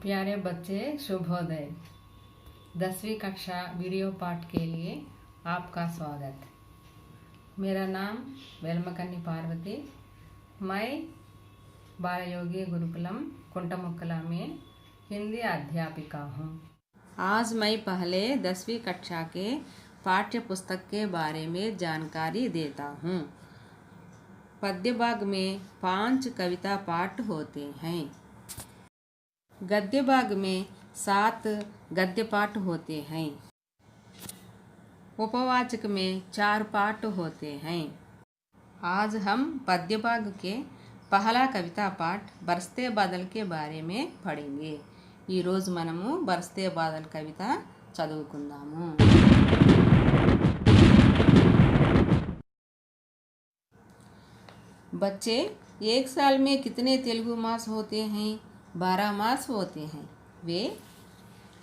प्यारे बच्चे, शुभोदय। 10वीं कक्षा वीडियो पाठ के लिए आपका स्वागत। मेरा नाम वेलमकन्नी पार्वती। मैं बालयोगी गुरुकुलम कुंटमुक्कला में हिंदी अध्यापिका हूँ। आज मैं पहले 10वीं कक्षा के पाठ्य पुस्तक के बारे में जानकारी देता हूँ। पद्य भाग में 5 कविता पाठ होते हैं। गद्य भाग में 7 गद्य पाठ होते हैं। उपवाचक में 4 पाठ होते हैं। आज हम पद्य भाग के पहला कविता पाठ बरसते बादल के बारे में पढ़ेंगे। ఈ రోజు మనము బరస్తే బాదల్ కవిత చదువుకుందాము। बच्चे, एक साल में कितने तेलुगु मास होते हैं? 12 मास होते हैं। वे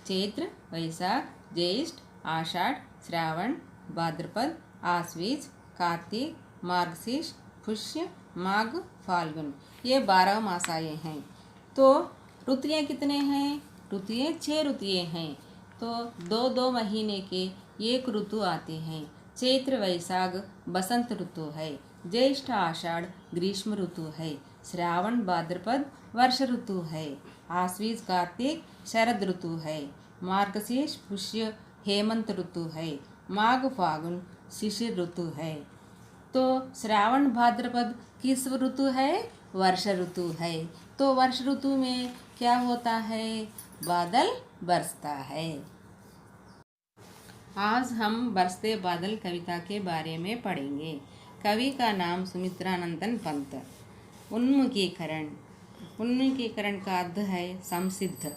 चैत्र, वैशाख, ज्येष्ठ, आषाढ़, श्रावण, भाद्रपद, आश्वीज, कार्तिक, मार्गशीर्ष, पुष्य, माघ, फाल्गुन, ये 12 मास आए हैं। तो ऋतुएँ कितने हैं? ऋतुएँ 6 ऋतुएँ हैं। तो 2 महीने के एक ऋतु आते हैं। चैत्र वैशाख बसंत ऋतु है। ज्येष्ठ आषाढ़ ग्रीष्म ऋतु है। श्रावण भाद्रपद वर्ष ऋतु है। आश्वीज कार्तिक शरद ऋतु है। मार्गशीर्ष पुष्य हेमंत ऋतु है। माघ फागुन शिशिर ऋतु है। तो श्रावण भाद्रपद किस ऋतु है? वर्ष ऋतु है। तो वर्ष ऋतु में क्या होता है? बादल बरसता है। आज हम बरसते बादल कविता के बारे में पढ़ेंगे। कवि का नाम सुमित्रानंदन पंत। उन्मुखीकरण का अर्थ है संसिद्ध।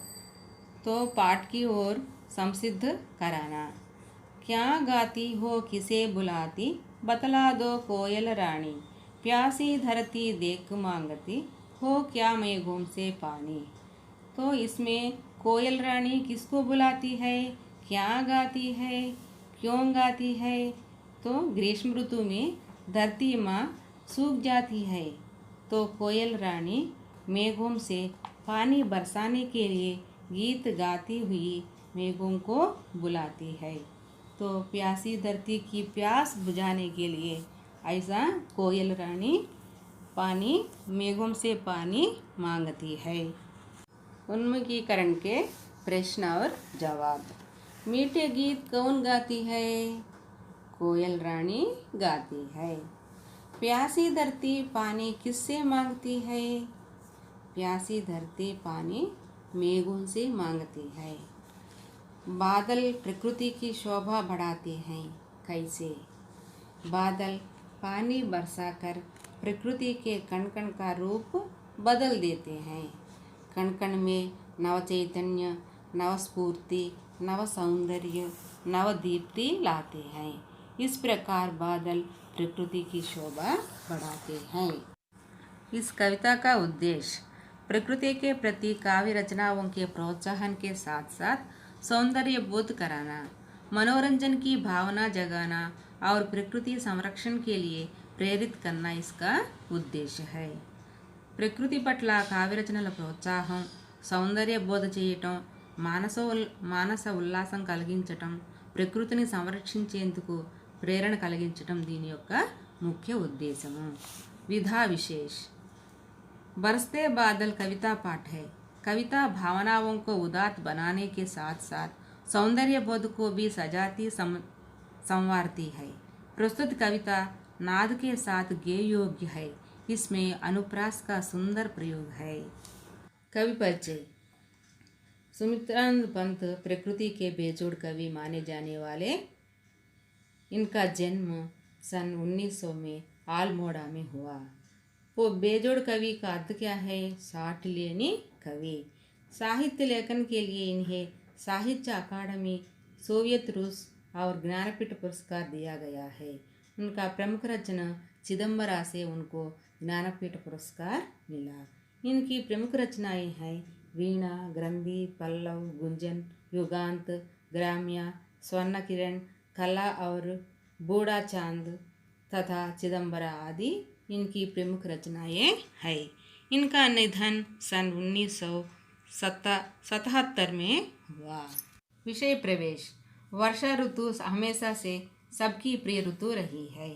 तो पाठ की ओर संसिद्ध कराना। क्या गाती हो किसे बुलाती, बतला दो कोयल रानी, प्यासी धरती देख मांगती हो क्या मेघों से पानी। तो इसमें कोयल रानी किसको बुलाती है, क्या गाती है, क्यों गाती है? तो ग्रीष्म ऋतु में धरती माँ सूख जाती है, तो कोयल रानी मेघों से पानी बरसाने के लिए गीत गाती हुई मेघों को बुलाती है। तो प्यासी धरती की प्यास बुझाने के लिए ऐसा कोयल रानी पानी मेघों से पानी मांगती है। उन्मुखीकरण के प्रश्न और जवाब। मीठे गीत कौन गाती है? कोयल रानी गाती है। प्यासी धरती पानी किससे मांगती है? प्यासी धरती पानी मेघों से मांगती है। बादल प्रकृति की शोभा बढ़ाते हैं। कैसे? बादल पानी बरसाकर प्रकृति के कण कण का रूप बदल देते हैं। कण कण में नव चैतन्य, नव स्फूर्ति, नव सौंदर्य, नव दीप्ति लाते हैं। इस प्रकार बादल प्रकृति की शोभा बढ़ाते हैं। इस कविता का उद्देश्य प्रकृति के प्रति काव्य रचनाओं के प्रोत्साहन के साथ साथ सौंदर्य बोध कराना, मनोरंजन की भावना जगाना और प्रकृति संरक्षण के लिए प्रेरित करना इसका उद्देश्य है। ప్రకృతి పట్ల కావ్యరచనల ప్రోత్సాహం, సౌందర్య బోధ చేయటం, మానస ఉల్లాసం కలిగించటం, ప్రకృతిని సంరక్షించేందుకు ప్రేరణ కలిగించటం దీని యొక్క ముఖ్య ఉద్దేశము। विधा विशेष। बरसते बादल कविता पाठ है। कविता भावनाओं को उदात्त बनाने के साथ साथ सौंदर्य बोध को भी सजाती संवारती है। प्रस्तुत कविता नाद के साथ गेय योग्य है। इसमें अनुप्रास का सुंदर प्रयोग है। कवि परिचय। सुमित्रानंद पंत प्रकृति के बेजोड़ कवि माने जाने वाले। इनका जन्म सन 1900 में आलमोड़ा में हुआ। वो बेजोड़ कवि का अर्थ क्या है? साठ लेनी कवि। साहित्य लेखन के लिए इन्हें साहित्य अकादमी, सोवियत रूस और ज्ञानपीठ पुरस्कार दिया गया है। उनका प्रमुख रचना चिदंबरा से उनको ज्ञानपीठ पुरस्कार मिला। इनकी प्रमुख रचनाएं हैं वीणा, ग्रंथि, पल्लव, गुंजन, युगांत, ग्राम्या, स्वर्ण किरण, कला और बूढ़ा चांद तथा चिदंबरा आदि इनकी प्रमुख रचनाएं हैं। इनका निधन सन 77 में हुआ। विषय प्रवेश। वर्षा ऋतु हमेशा से सबकी प्रिय ऋतु रही है।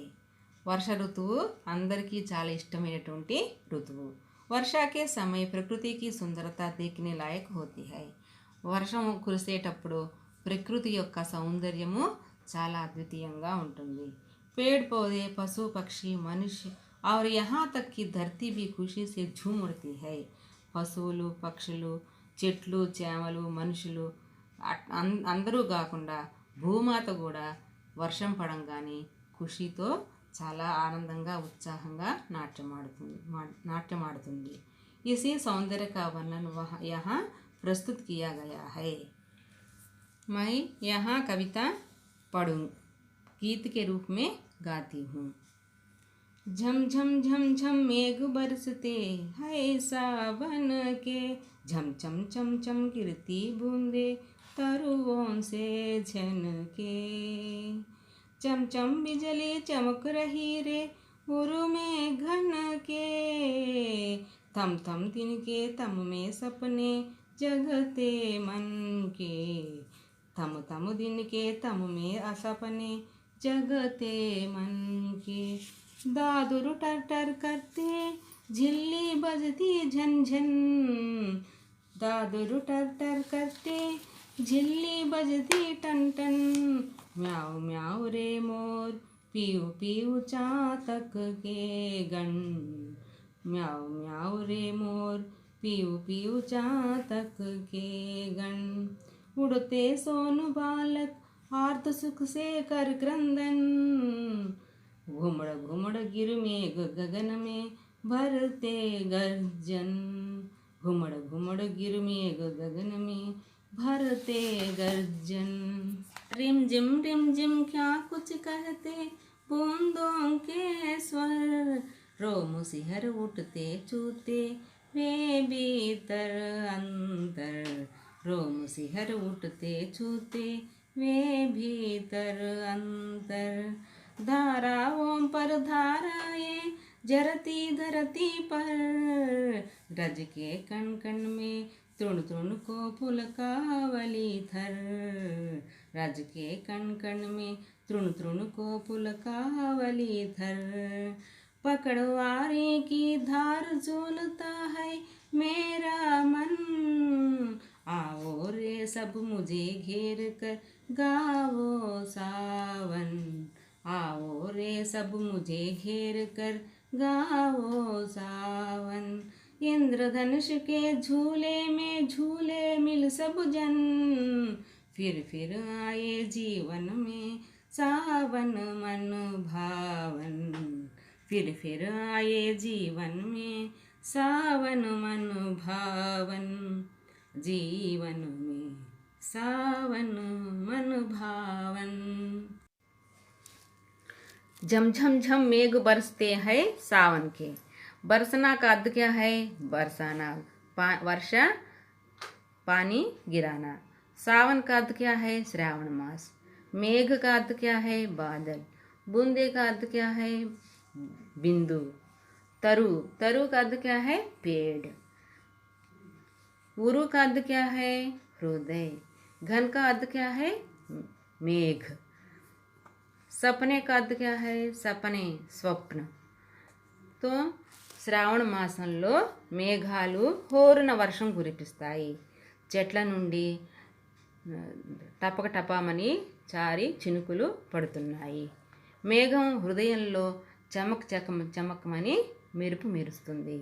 వర్ష ఋతువు అందరికీ చాలా ఇష్టమైనటువంటి ఋతువు। వర్షा के समय प्रकृति की सुंदरता देखने लायक होती है। వర్షం కురిసేటప్పుడు ప్రకృతి యొక్క సౌందర్యము చాలా అద్వితీయంగా ఉంటుంది। पेड़ पौधे पशु पक्षी मनुष्य और यहाँ तक कि धरती भी खुशी से झूम उठती है। పశువులు పక్షులు చెట్లు చేమలు మనుషులు అందరూ కాకుండా భూమాత కూడా వర్షం పడంగానే ఖుషితో చాలా ఆనందంగా ఉత్సాహంగా నాట్యమాడుతుంది। इसी सौंदर्य का वर्णन यहाँ प्रस्तुत किया गया है। मैं यहाँ कविता पढ़ूँ गीत के रूप में गाती हूँ। झम झम झम झम मेघ बरसते है सावन के, झम चम चम चम गिरती बूंदे तरुओं से झनके, चम चम बिजली चमक रही रे उरु में घन के, थम थम तिनके तम में सपने जगते मन के, थम थम दिन के तम में असपने जगते मन के, दादुरु टर टर करते झिल्ली बजती झन झन, दादुरु टर टर करते झिल्ली बजती टन टन, म्याऊ म्याऊ रे मोर पीऊ पीऊ चातक के गण, म्याऊ म्याऊ रे मोर पीऊ पीऊ चातक के गण, उड़ते सोनु बालक आर्त सुख से कर क्रंदन, घुमड़ घुमड़ गिर मेघ गगन में भरते गर्जन, घुमड़ घुमड़ गिर मेघ गगन में भरते गर्जन, रिम जिम क्या कुछ कहते बूंदों के स्वर, रोम सिहर उठते चूते वे भीतर अंतर, रोम सिहर उठते छूते वे भीतर अंतर, धाराओं पर धाराएं जरती धरती पर, रज के कण कण में तृण तृण को पुलकावली थर, रज के कण कण में तृण तृण को पुलकावली थर, पकड़वारी की धार झूलता है मेरा मन, आओ रे सब मुझे घेर कर गाओ सावन, आओ रे सब मुझे घेर कर गाओ सावन, इंद्रधनुष के झूले में झूले मिल सब जन, फिर आए जीवन में सावन मन भावन, फिर आए जीवन में सावन मन भावन, जीवन में सावन मन भावन। झम झम झम मेघ बरसते हैं सावन के। बरसना का अर्थ क्या है? बरसाना, वर्षा, पानी गिराना। सावन का अर्थ क्या है? श्रावण मास। मेघ का अर्थ क्या है? बादल। बूंदे का अर्थ क्या है? बिंदु। तरु का अर्थ क्या है? पेड़। उरु का अर्थ क्या है? हृदय। घन का अर्थ क्या है? मेघ। सपने का अर्थ क्या है? सपने, स्वप्न। तो శ్రావణ మాసంలో మేఘాలు హోరున వర్షం కురిపిస్తాయి. చెట్ల నుండి టపక టపామని చారి చినుకులు పడుతున్నాయి. మేఘం హృదయంలో చమకమని మెరుపు మెరుస్తుంది.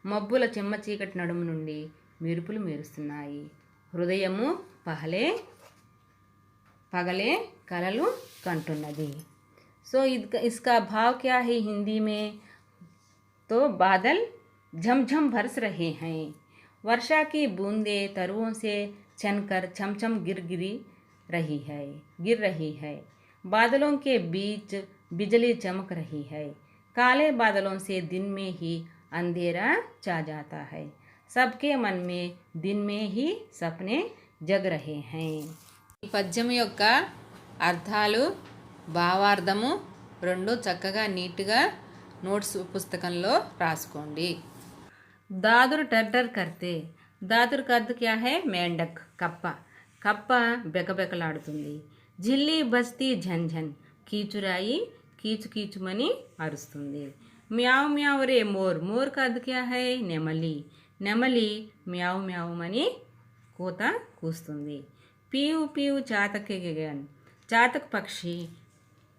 మబ్బుల చెమ్మ చీకటి నడుము నుండి మెరుపులు మెరుస్తున్నాయి. హృదయము పగలే కలలు కంటున్నది. సో इसका भाव क्या है हिंदी में? तो बादल झमझम बरस रहे हैं, वर्षा की बूंदें तरुओं से छनकर छमछम गिर रही है, बादलों के बीच बिजली चमक रही है, काले बादलों से दिन में ही अंधेरा छा जाता है, सबके मन में दिन में ही सपने जग रहे हैं. ఈ పద్యం యొక్క అర్థాలు భావార్థము రెండు చక్కగా నీట్గా నోట్స్ పుస్తకంలో రాసుకోండి. దాదురు టర్టర్ కర్తే. దాతుర్ का अर्थ क्या है మేండక్ కప్ప కప్ప బెకబెకలాడుతుంది జిల్లి బస్తీ ఝంఝన్ కీచురాయి కీచు కీచుమని అరుస్తుంది మ్యావ్ మ్యావ్ రే మోర్ మోర్ का अर्थ क्या है నెమలి నెమలి మ్యావ్ మ్యావ్ మని కూత కూస్తుంది పీయు పీయు చాతక గగన్ చాతక్ పక్షి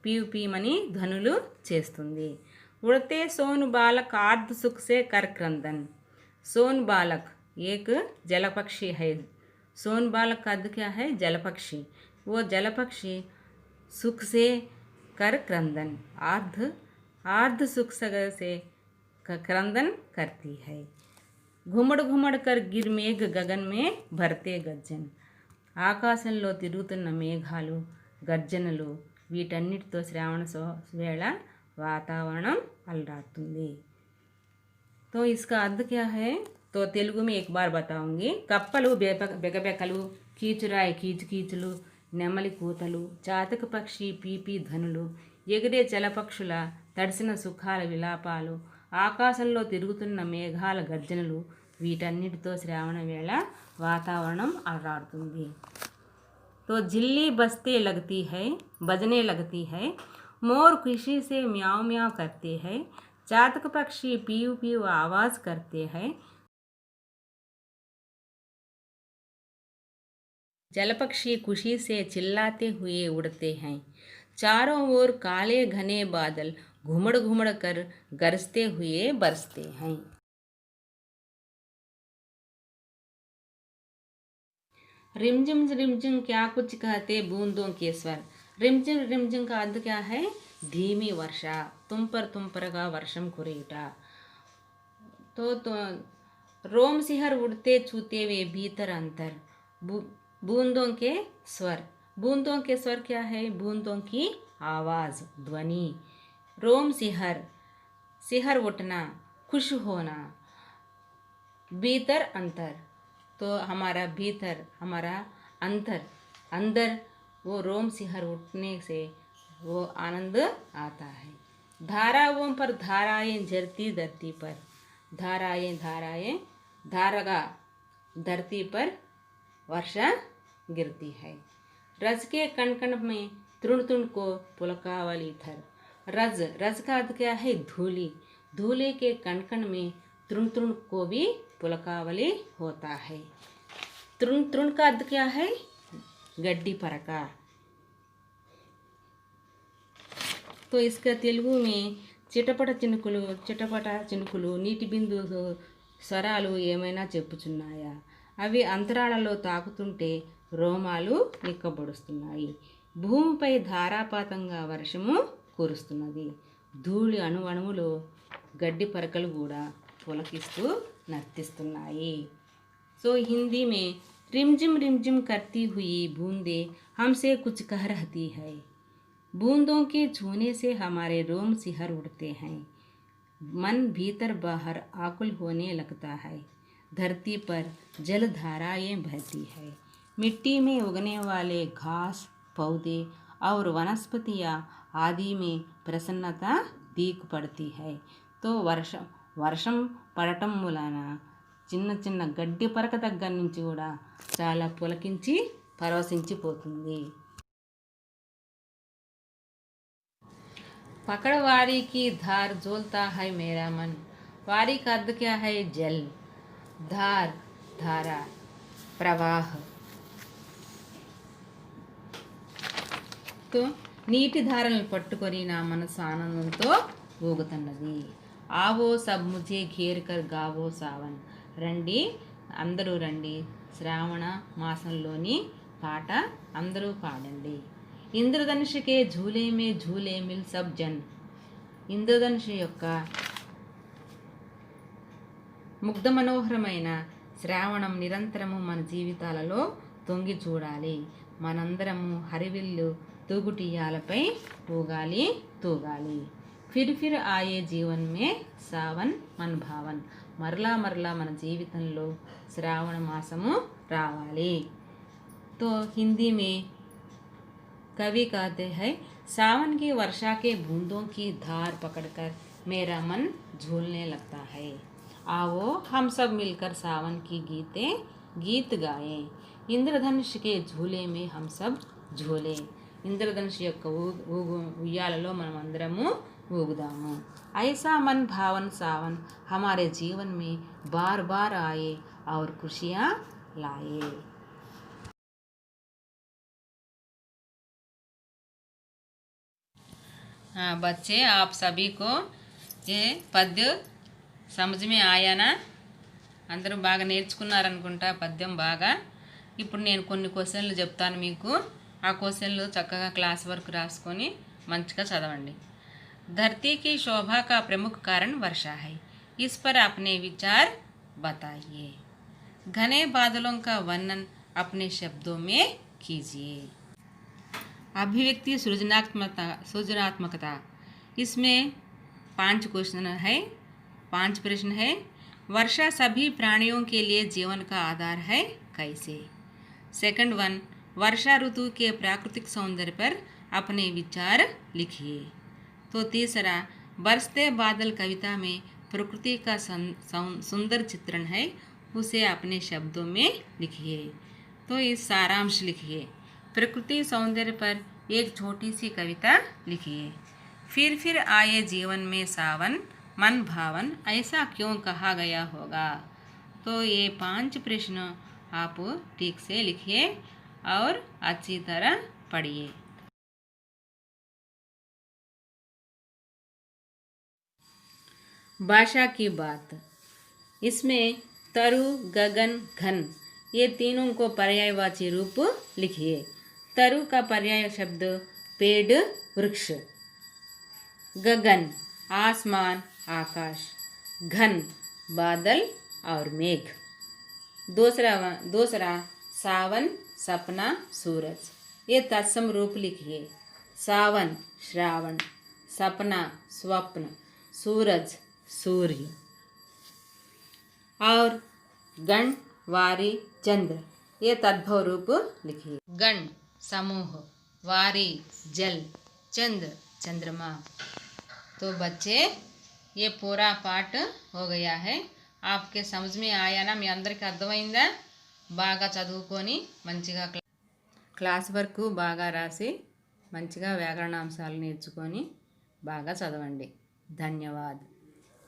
పీయు పీమని ధ్వనులు చేస్తుంది ఉడతే సోను బాలక్ ఆర్ధ సుఖ్ సే కర్ క్రందన్ सोन बालक एक जलपक्षी है सोन बालक का अर्थ क्या है जलपक्षी वो जलपक्षी सुख से कर क्रंदन आर्ध सुख से क्रंदन करती है घुमड़ घुमड़ कर गिर मेघ गगन में भरते गर्जन ఆకాశంలో తిరుగుతున్న మేఘాలు గర్జనలు వీటన్నిటితో శ్రావణ వేళ వాతావరణం అలరాడుతుంది तो इसका अर्थ क्या है तो तेलुगु में एक बार बताऊंगी కప్పలు బెగబెకలు కీచురాయి కీచుకీచులు నెమలి కూతలు చాతక పక్షి పీపీ ధ్వనులు ఎగిరే జలపక్షుల తడిసిన సుఖాల విలాపాలు ఆకాశంలో తిరుగుతున్న మేఘాల గర్జనలు వీటన్నిటితో శ్రావణ వేళ వాతావరణం అలరాడుతుంది तो झिल्ली बजते लगती है बजने लगती है मोर खुशी से म्याऊं म्याऊं करते हैं चातक पक्षी पीयू पीयू आवाज़ करते हैं जलपक्षी खुशी से चिल्लाते हुए उड़ते हैं चारों ओर काले घने बादल घुमड़ घुमड़ कर गरजते हुए बरसते हैं रिमझिम क्या कुछ कहते बूंदों के स्वर रिमझिम का अर्थ क्या है धीमी वर्षा तुम पर का वर्षम कुरेयुट तो रोम सिहर उड़ते छूते वे भीतर अंतर बूंदों के स्वर क्या है बूंदों की आवाज़ ध्वनि रोम सिहर उठना खुश होना भीतर अंतर तो हमारा भीतर हमारा अंदर वो रोम सिहर उठने से वो आनंद आता है धाराओं पर धाराएं झरती धरती पर धाराएं धारगा धरती पर वर्षा गिरती है रज के कण कण में तृण तृण को पुलकावली थर रज का अर्थ क्या है धूली के कण कण में तृण तृण को भी पुलकावली होता है तृण का अर्थ क्या है गड्डी परका तो इसका तेलुगु में చిటపట చినుకులు నీటి బిందువులు స్వరాలు ఏమైనా చెప్పుచున్నాయా అవి అంతరాళలో తాకుతుంటే రోమాలు నిక్కబొడుస్తున్నాయి భూమిపై ధారాపాతంగా వర్షము కురుస్తున్నది ధూళి అణువణువులో గడ్డి పరకలు కూడా పులకిస్తూ నర్తిస్తున్నాయి सो हिंदी में रिमझिम करती हुई बूंदे हमसे कुछ कह रहती है बूंदों के छूने से हमारे रोम सिहर उड़ते हैं मन भीतर बाहर आकुल होने लगता है धरती पर जलधाराएं बहती है मिट्टी में उगने वाले घास पौधे और वनस्पतियाँ आदि में प्रसन्नता दीख पड़ती है तो वर्षం పడటం మూలాన చిన్న చిన్న గడ్డి పరక దగ్గర నుంచి కూడా చాలా పులకించి పరవశించిపోతుంది पकड़ वारी की धार झोलता है मेरा मन वारी का अर्थ क्या है जल धार धारा प्रवाह तो నీటి ధారలను పట్టుకొని నా మనసు ఆనందంతో ఊగుతున్నది आवो सब मुझे घेर कर गावो सावन రండి అందరూ రండి శ్రావణ మాసంలోని పాట అందరూ పాడండి ఇంద్రధనుషుకే झूले मिल सब जन ఇంద్రధనుషు యొక్క ముగ్ధ మనోహరమైన శ్రావణం నిరంతరము మన జీవితాలలో తొంగి చూడాలి మనందరము హరివిల్లు తూగుటియాలపై ఊగాలి తూగాలి फिर आए जीवन में सावन मन भावन మరలా మన జీవితంలో శ్రావణ మాసము రావాలి तो हिंदी में कवि कहते हैं सावन की वर्षा के बूंदों की धार पकड़कर मेरा मन झूलने लगता है आओ हम सब मिलकर सावन की गीत गाएं। ఇంద్రధనుష్ के झूले में हम सब झूले। ఇంద్రధనుష్ యొక్క ఉయ్యాలలో మనం అందరము ఊగుదాము। ऐसा मन भावन सावन हमारे जीवन में बार बार आए और खुशियाँ लाए। हाँ बच्चे, आप सभी को ये పద్య समझ में आया ना? అందరూ బాగా నేర్చుకున్నారనుకుంటా పద్యం బాగా। ఇప్పుడు నేను కొన్ని క్వశ్చన్లు చెప్తాను మీకు, ఆ క్వశ్చన్లు చక్కగా క్లాస్ వర్క్ రాసుకొని మంచిగా చదవండి। धरती की शोभा का प्रमुख कारण वर्षा है, इस पर अपने विचार बताइए। घने बादलों का वर्णन अपने शब्दों में कीजिए। अभिव्यक्ति सृजनात्मकता, इसमें 5 क्वेश्चन है, 5 प्रश्न है। वर्षा सभी प्राणियों के लिए जीवन का आधार है, कैसे? सेकंड वन, वर्षा ऋतु के प्राकृतिक सौंदर्य पर अपने विचार लिखिए। तो तीसरा, बरसते बादल कविता में प्रकृति का सुंदर चित्रण है, उसे अपने शब्दों में लिखिए। तो इस सारांश लिखिए। प्रकृति सौंदर्य पर एक छोटी सी कविता लिखिए। फिर आए जीवन में सावन मन भावन, ऐसा क्यों कहा गया होगा? तो ये 5 प्रश्न आप ठीक से लिखिए और अच्छी तरह पढ़िए। भाषा की बात, इसमें तरु गगन घन ये तीनों को पर्यायवाची रूप लिखिए। तरु का पर्याय शब्द पेड़ वृक्ष, गगन आसमान आकाश, घन बादल और मेघ। दूसरा सावन सपना सूरज, ये तत्सम रूप लिखिए। सावन श्रावण, सपना स्वप्न, सूरज सूर्य। और गण वारी चंद्र, ये तद्भव रूप लिखिए। गण समूह, वारी जल, चंद्र चंद्रमा। तो बच्चे ये पूरा पाठ हो गया है। आपके समझ में आया ना? మీ అందరికీ అర్థమైందా? బాగా చదువుకొని మంచిగా క్లాస్ వర్క్ బాగా రాసి మంచిగా వ్యాకరణాంశాలు నేర్చుకొని బాగా చదవండి। ధన్యవాద్।